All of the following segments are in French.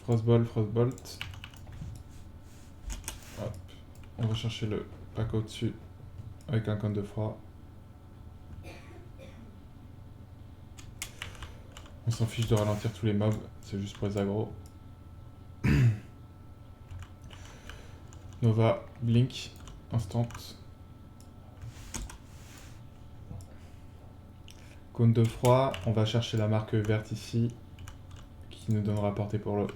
Frostball, Frostbolt. Hop. On va chercher le pack au-dessus avec un cône de froid. On s'en fiche de ralentir tous les mobs, c'est juste pour les aggros. Nova, Blink, Instant. Cône de froid, on va chercher la marque verte ici, qui nous donnera portée pour le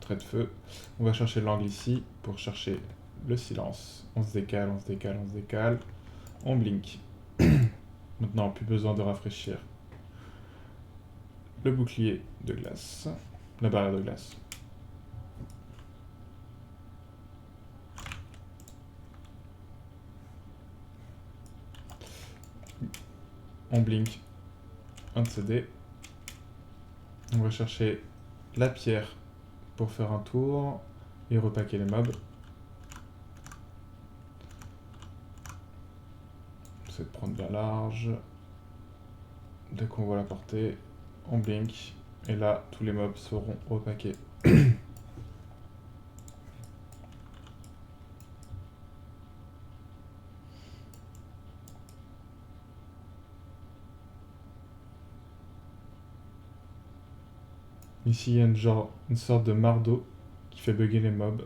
trait de feu. On va chercher l'angle ici, pour chercher le silence. On se décale, on se décale, on se décale. On blink. Maintenant, plus besoin de rafraîchir le bouclier de glace, la barrière de glace. On blink un de ces dés. On va chercher la pierre pour faire un tour et repacker les mobs. C'est de prendre bien large. Dès qu'on voit la portée, on blink. Et là, tous les mobs seront repackés. Ici, il y a une sorte de mardeau qui fait bugger les mobs.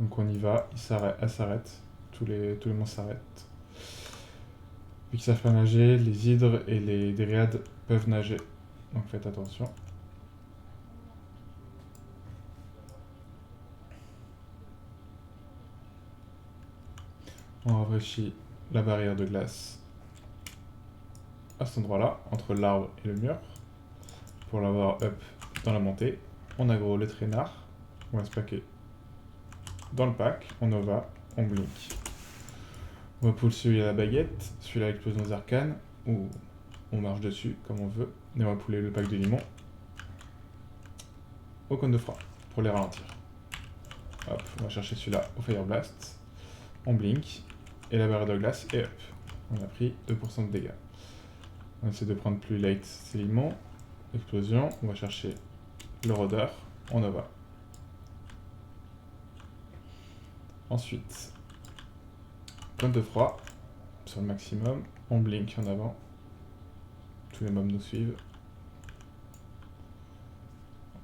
Donc on y va, elle s'arrête. Tous les monstres s'arrêtent. Vu qu'ils savent pas nager, les hydres et les dryades peuvent nager. Donc faites attention. On rafraîchit la barrière de glace à cet endroit-là, entre l'arbre et le mur, pour l'avoir up dans la montée. On aggro le traînard, on va se packer dans le pack, on nova, on blink. On va pull celui à la baguette, celui-là avec l'explosion arcanes, ou on marche dessus comme on veut, et on va puller le pack de limon au cône de froid pour les ralentir. Hop, on va chercher celui-là au Fire Blast, on blink, et la barrière de glace est up. On a pris 2% de dégâts. On va essayer de prendre plus late ces limons, explosion, on va chercher le rôdeur, on nova. Ensuite, cône de froid, sur le maximum, on blink en avant. Tous les mobs nous suivent.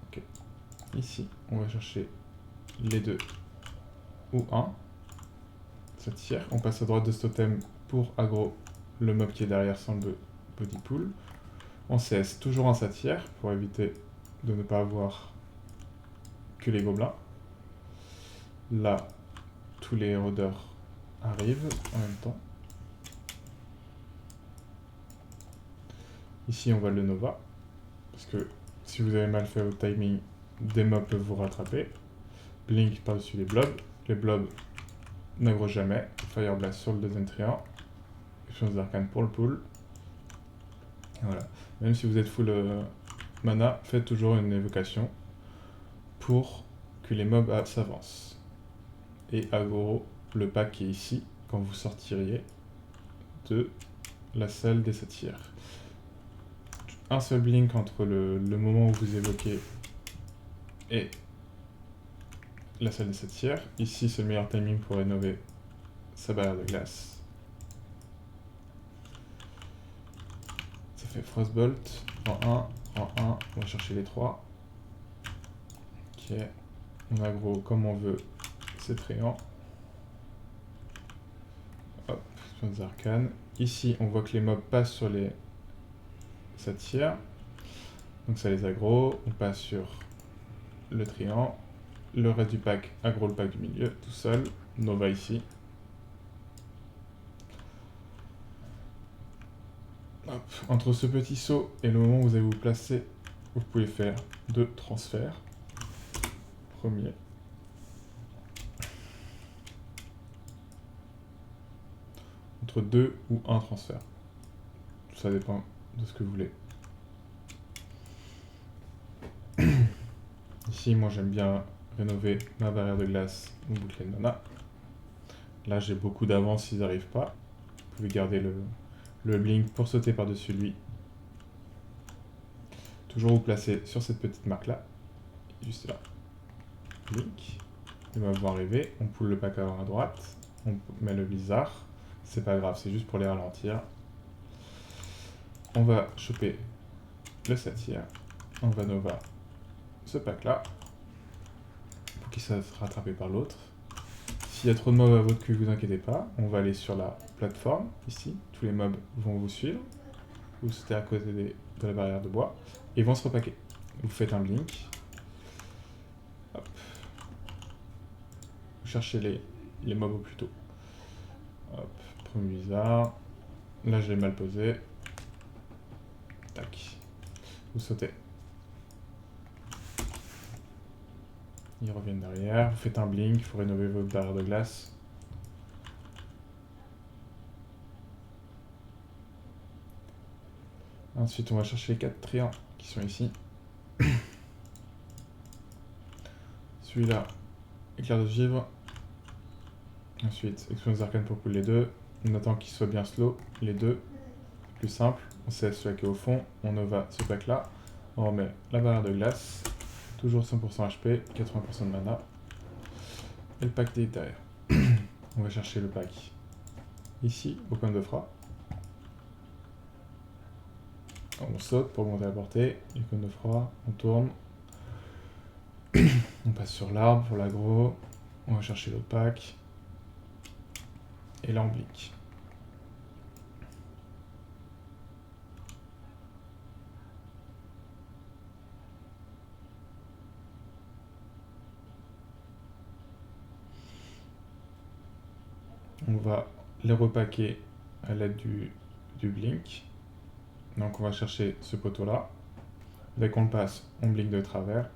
Ok. Ici, on va chercher les deux ou un. Ça tire. On passe à droite de ce totem pour aggro le mob qui est derrière sans le body pull. On CS toujours un satire pour éviter de ne pas avoir que les gobelins. Là, tous les rôdeurs arrivent en même temps. Ici, on va le nova, parce que si vous avez mal fait votre timing, des mobs peuvent vous rattraper. Blink par-dessus les blobs n'aggro jamais. Fire Blast sur le deuxième triant. Explosion d'arcane pour le pull. Et voilà. Même si vous êtes full mana, faites toujours une évocation pour que les mobs s'avancent. Et aggro le pack qui est ici, quand vous sortiriez de la salle des satyres. Un seul blink entre le moment où vous évoquez et la salle des satyres. Ici, c'est le meilleur timing pour rénover sa barrière de glace. Ça fait Frostbolt en 1, on va chercher les 3. Ok, on aggro comme on veut ces triangles. Hop, sur les arcanes. Ici, on voit que les mobs passent sur les satyres. Donc ça les aggro, on passe sur le triangle. Le reste du pack aggro le pack du milieu tout seul. Nova ici. Hop. Entre ce petit saut et le moment où vous allez vous placer, vous pouvez faire 2 transferts. Premier. Entre 2 ou 1 transfert. Ça dépend de ce que vous voulez. Ici, moi j'aime bien rénover ma barrière de glace, mon bouclier de mana. Là, j'ai beaucoup d'avance s'ils n'arrivent pas. Vous pouvez garder le blink pour sauter par-dessus lui. Toujours vous placer sur cette petite marque-là. juste là. Blink. Les mobs vont arriver. On pull le pack avant à droite. On met le blizzard. C'est pas grave, c'est juste pour les ralentir. On va choper le satyre. On va nova ce pack là. Pour qu'il soit rattrapé par l'autre. S'il y a trop de mobs à votre cul, vous inquiétez pas. On va aller sur la plateforme, ici. Tous les mobs vont vous suivre. Vous sautez à côté de la barrière de bois. Et ils vont se repacker. Vous faites un blink. Hop. Vous cherchez les mobs au plus tôt. Hop. Premier bizarre. Là, je l'ai mal posé. Tac. Vous sautez. Ils reviennent derrière. Vous faites un blink. Il faut rénover votre barrière de glace. Ensuite, on va chercher les 4 triangles qui sont ici. Celui-là, éclair de givre. Ensuite, explosion des arcanes pour couler les deux. On attend qu'ils soient bien slow, les deux. Plus simple, on sait celui qui est au fond. On nova ce pack là. On remet la barrière de glace. Toujours 100% HP, 80% de mana. Et le pack des derrière. On va chercher le pack ici, au coin de froid. On saute pour monter la portée, icône de froid, on tourne. On passe sur l'arbre pour l'aggro. On va chercher l'autre pack. Et là on blink. On va les repacker à l'aide du blink. Donc on va chercher ce poteau là. Dès qu'on le passe, on blink de travers.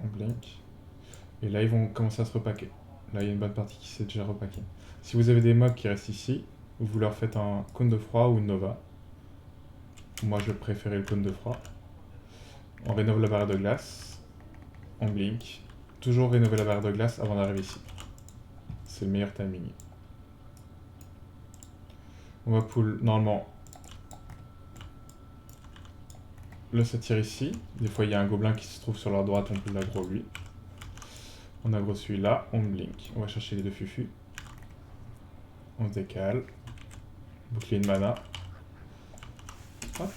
On blink. Et là ils vont commencer à se repacker. Là il y a une bonne partie qui s'est déjà repackée. Si vous avez des mobs qui restent ici, vous leur faites un cône de froid ou une nova. Moi je préférais le cône de froid. On rénove la barrière de glace. On blink. Toujours rénover la barrière de glace avant d'arriver ici. C'est le meilleur timing. On va pull normalement le satyre ici. Des fois il y a un gobelin qui se trouve sur leur droite, on peut l'aggro lui. On aggro celui-là, on blink. On va chercher les deux fufus. On se décale. Bouclier de mana. Hop.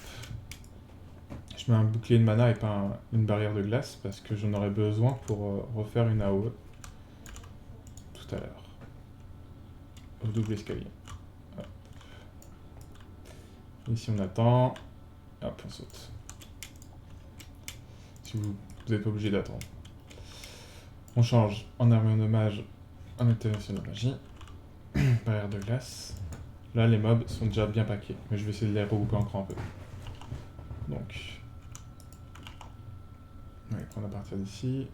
Je mets un bouclier de mana et pas une barrière de glace parce que j'en aurai besoin pour refaire une AOE tout à l'heure. Au double escalier. Hop. Ici on attend. Hop, on saute. Si vous n'êtes pas obligé d'attendre. On change en armée en hommage en intervention de magie. Barrière de glace. Là les mobs sont déjà bien paqués, mais je vais essayer de les regrouper encore un peu. Donc, on va les prendre à partir d'ici.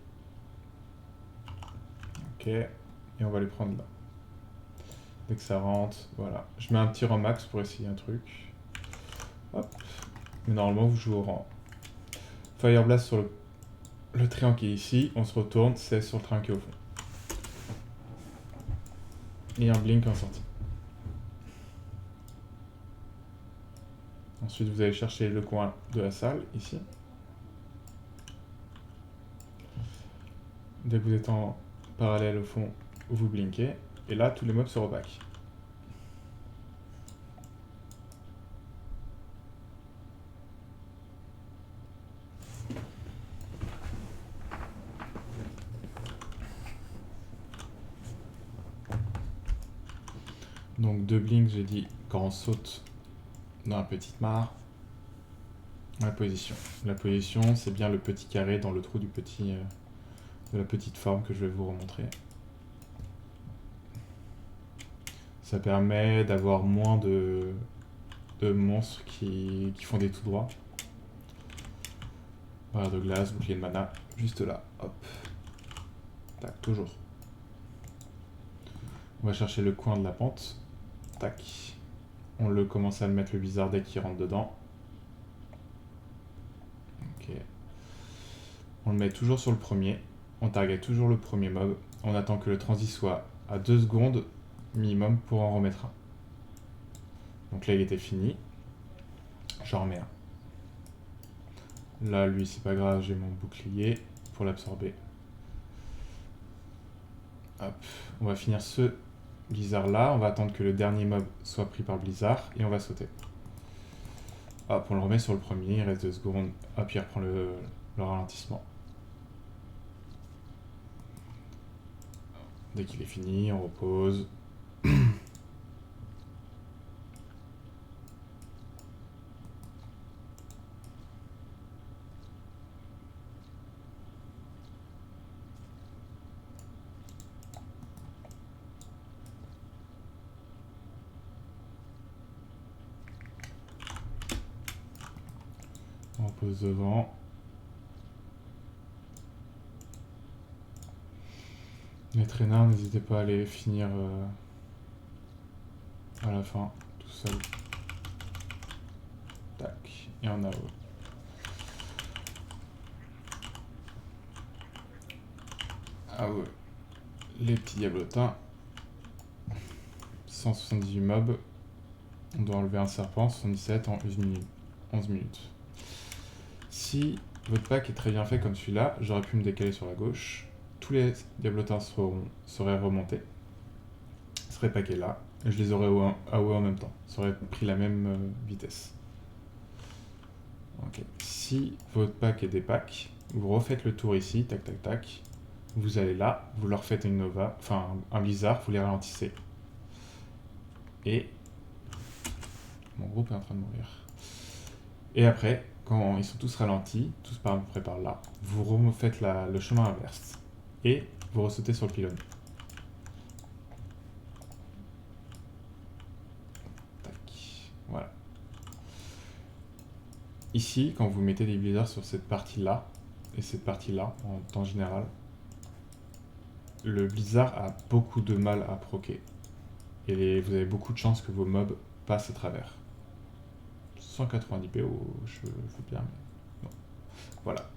Ok, et on va les prendre là. Dès que ça rentre, voilà. Je mets un petit rang max pour essayer un truc. Hop. Mais normalement, vous jouez au rang. Fire Blast sur le triangle qui est ici. On se retourne, c'est sur le triangle qui est au fond. Et un blink en sortie. Ensuite, vous allez chercher le coin de la salle, ici. Dès que vous êtes en parallèle au fond, vous blinkez. Et là, tous les mobs se repackent. Donc 2 blinks, j'ai dit quand on saute dans la petite mare. La position. La position, c'est bien le petit carré dans le trou du petit, de la petite forme que je vais vous remontrer. Ça permet d'avoir moins de monstres qui font des tout droits. Barrière de glace, bouclier de mana, juste là, hop. Tac, toujours. On va chercher le coin de la pente. Tac. On le commence à le mettre le bizarre dès qu'il rentre dedans. Ok. On le met toujours sur le premier. On target toujours le premier mob. On attend que le transit soit à 2 secondes minimum pour en remettre un. Donc là il était fini. J'en remets un. Là, lui, c'est pas grave, j'ai mon bouclier pour l'absorber. Hop, on va finir ce blizzard là, on va attendre que le dernier mob soit pris par blizzard et on va sauter. Hop, on le remet sur le premier, il reste 2 secondes. Hop, il reprend le ralentissement. Dès qu'il est fini, on repose. On repose devant. Les traînards, n'hésitez pas à les finir à la fin, tout seul. Tac, et on a ah ouais, les petits diablotins. 178 mobs. On doit enlever un serpent, 77 en 11 minutes. Si votre pack est très bien fait comme celui-là, j'aurais pu me décaler sur la gauche. Tous les diablotins seraient remontés, seraient packés là, et je les aurais AOE en même temps. Ça aurait pris la même vitesse. Ok. Si votre pack est des packs, vous refaites le tour ici, tac tac tac. Vous allez là, vous leur faites une nova, enfin un blizzard, vous les ralentissez. Et mon groupe est en train de mourir. Et après, quand ils sont tous ralentis, tous par à peu près par là, vous refaites le chemin inverse. Et vous ressautez sur le pylône. Tac. Voilà. Ici, quand vous mettez des blizzards sur cette partie-là, et cette partie-là, en temps général, le blizzard a beaucoup de mal à procer. Et vous avez beaucoup de chances que vos mobs passent à travers. 190 PO, je veux bien, mais non. Voilà.